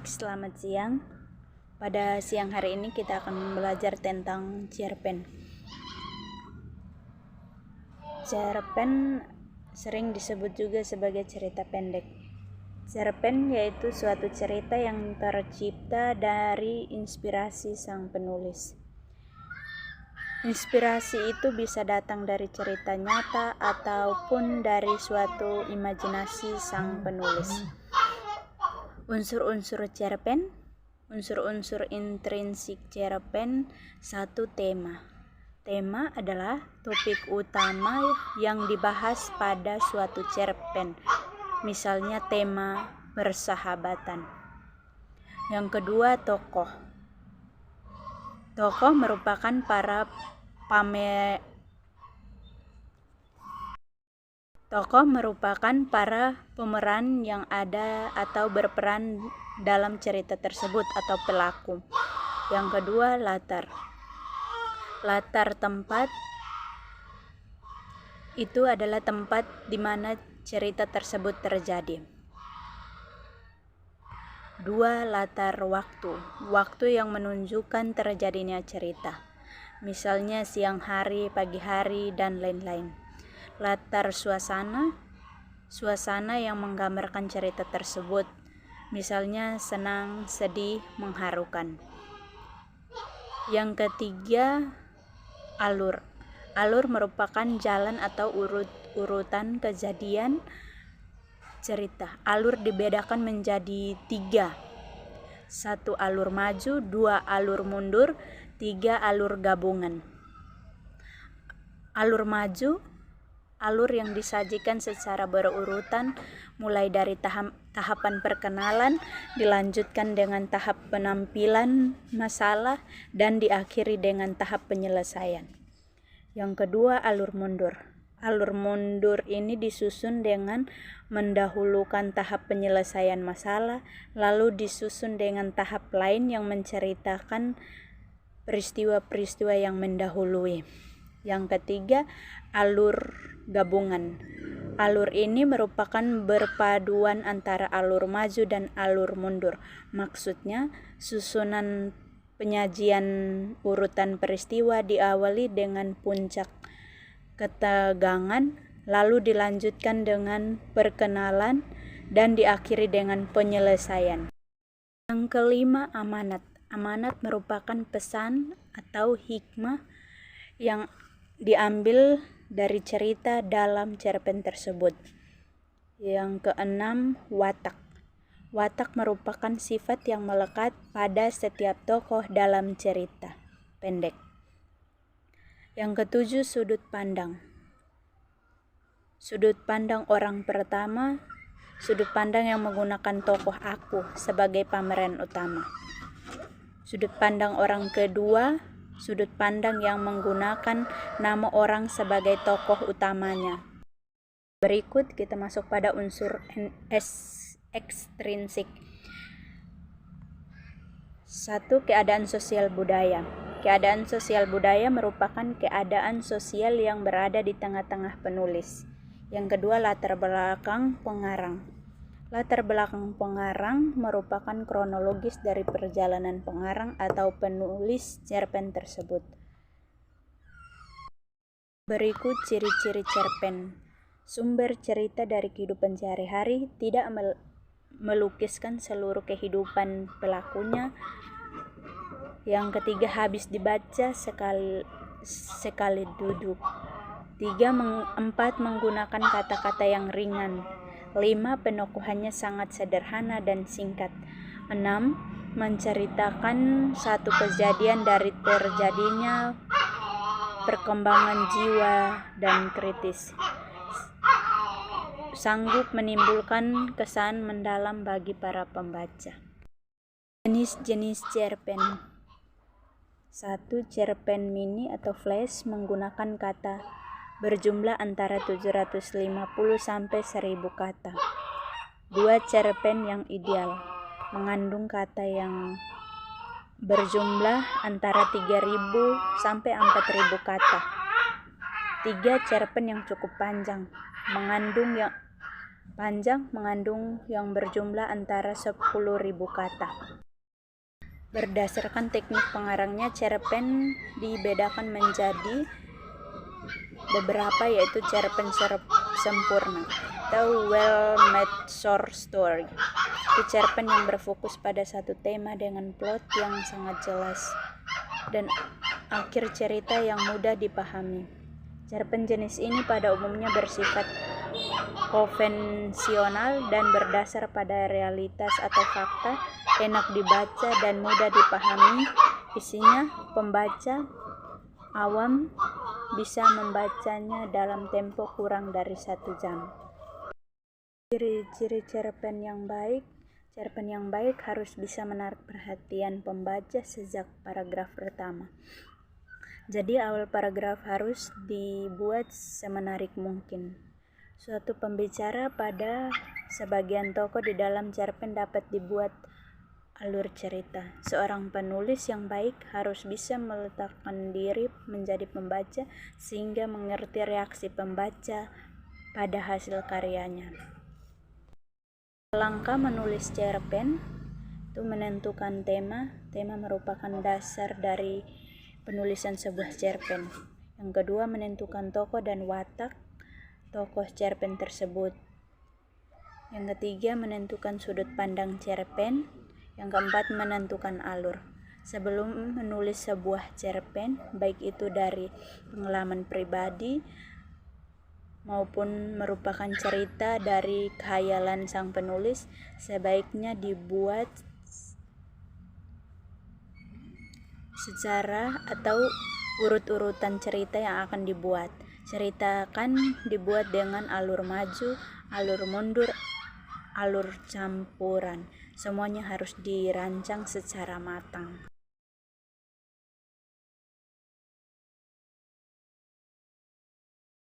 Selamat siang. Pada siang hari ini kita akan belajar tentang cerpen. Cerpen sering disebut juga sebagai cerita pendek. Cerpen yaitu suatu cerita yang tercipta dari inspirasi sang penulis. Inspirasi itu bisa datang dari cerita nyata ataupun dari suatu imajinasi sang penulis. Unsur-unsur cerpen, unsur-unsur intrinsik cerpen. Satu, tema. Tema adalah topik utama yang dibahas pada suatu cerpen. Misalnya tema persahabatan. Yang kedua, tokoh. Tokoh merupakan para pemeran yang ada atau berperan dalam cerita tersebut atau pelaku. Yang kedua, latar. Latar tempat itu adalah tempat di mana cerita tersebut terjadi. Dua, latar waktu. Waktu yang menunjukkan terjadinya cerita. Misalnya siang hari, pagi hari, dan lain-lain. Latar suasana. Suasana yang menggambarkan cerita tersebut. Misalnya senang, sedih, mengharukan. Yang ketiga, alur. Alur merupakan jalan atau urutan kejadian cerita. Alur dibedakan menjadi 3. 1 alur maju, 2 alur mundur, 3 alur gabungan. Alur maju, alur yang disajikan secara berurutan mulai dari tahapan perkenalan, dilanjutkan dengan tahap penampilan masalah, dan diakhiri dengan tahap penyelesaian. Yang kedua, alur mundur. Alur mundur ini disusun dengan mendahulukan tahap penyelesaian masalah, lalu disusun dengan tahap lain yang menceritakan peristiwa-peristiwa yang mendahului. Yang ketiga, alur gabungan. Alur ini merupakan berpaduan antara alur maju dan alur mundur. Maksudnya, susunan penyajian urutan peristiwa diawali dengan puncak ketegangan, lalu dilanjutkan dengan perkenalan, dan diakhiri dengan penyelesaian. Yang kelima, amanat. Amanat merupakan pesan atau hikmah yang diambil dari cerita dalam cerpen tersebut. Yang keenam, watak. Watak merupakan sifat yang melekat pada setiap tokoh dalam cerita pendek. Yang ketujuh, sudut pandang. Sudut pandang orang pertama, sudut pandang yang menggunakan tokoh aku sebagai pemeran utama. Sudut pandang orang kedua, sudut pandang yang menggunakan nama orang sebagai tokoh utamanya. Berikut kita masuk pada unsur ekstrinsik. 1. Keadaan sosial budaya. Keadaan sosial budaya merupakan keadaan sosial yang berada di tengah-tengah penulis. Yang kedua, latar belakang pengarang. Latar belakang pengarang merupakan kronologis dari perjalanan pengarang atau penulis cerpen tersebut. Berikut ciri-ciri cerpen. Sumber cerita dari kehidupan sehari-hari, tidak melukiskan seluruh kehidupan pelakunya. Yang ketiga, habis dibaca sekali duduk. 4. Menggunakan kata-kata yang ringan. 5. Penokohannya sangat sederhana dan singkat. 6. Menceritakan satu kejadian dari terjadinya perkembangan jiwa dan kritis. Sanggup menimbulkan kesan mendalam bagi para pembaca. Jenis-jenis cerpen. 1. Cerpen mini atau flash menggunakan kata berjumlah antara 750 sampai 1000 kata. 2. Cerpen yang ideal mengandung kata yang berjumlah antara 3000 sampai 4000 kata. 3. Cerpen yang cukup panjang mengandung panjang, mengandung yang berjumlah antara 10.000 kata. Berdasarkan teknik pengarangnya, cerpen dibedakan menjadi beberapa, yaitu cerpen sempurna atau well-made short story. Itu cerpen yang berfokus pada satu tema dengan plot yang sangat jelas dan akhir cerita yang mudah dipahami. Cerpen jenis ini pada umumnya bersifat konvensional dan berdasar pada realitas atau fakta, enak dibaca dan mudah dipahami. Isinya, pembaca awam bisa membacanya dalam tempo kurang dari 1 jam. Ciri-ciri cerpen yang baik. Cerpen yang baik harus bisa menarik perhatian pembaca sejak paragraf pertama. Jadi awal paragraf harus dibuat semenarik mungkin. Suatu pembicara pada sebagian tokoh di dalam cerpen dapat dibuat alur cerita. Seorang penulis yang baik harus bisa meletakkan diri menjadi pembaca sehingga mengerti reaksi pembaca pada hasil karyanya. Langkah menulis cerpen itu menentukan tema. Tema merupakan dasar dari penulisan sebuah cerpen. Yang kedua, menentukan tokoh dan watak tokoh cerpen tersebut. Yang ketiga, menentukan sudut pandang cerpen. Yang keempat, menentukan alur. Sebelum menulis sebuah cerpen, baik itu dari pengalaman pribadi maupun merupakan cerita dari khayalan sang penulis, sebaiknya dibuat secara atau urut-urutan cerita yang akan dibuat. Cerita akan dibuat dengan alur maju, alur mundur, alur campuran. Semuanya harus dirancang secara matang.